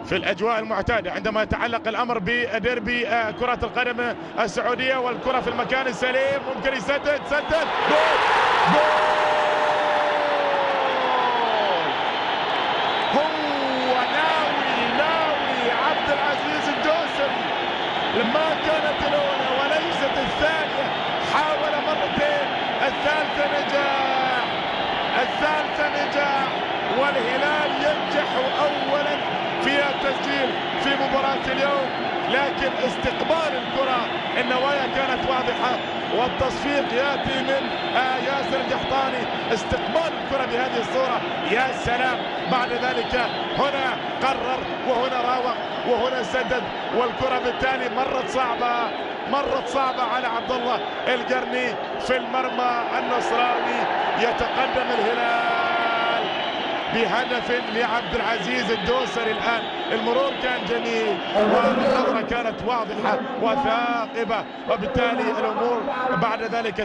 في الأجواء المعتادة عندما يتعلق الأمر بديربي كرة القدم السعودية، والكرة في المكان السليم، ممكن يسدد. جول جول. هو ناوي عبد العزيز الدوسري، لما كانت الأولى وليست الثانية حاول مرتين، الثالثة نجاح، والهلال ينجح أولا في التسجيل في مباراة اليوم، لكن استقبال الكرة النوايا كانت واضحة، والتصفيق يأتي من ياسر الجحطاني. استقبال الكرة بهذه الصورة، يا سلام! بعد ذلك هنا قرر وهنا راوغ وهنا سدد، والكرة بالتالي مرت صعبة على عبد الله القرني في المرمى النصراوي. يتقدم الهلال بهدف لعبد العزيز الدوسري. الآن المرور كان جميل والنظرة كانت واضحة وثاقبة، وبالتالي الأمور بعد ذلك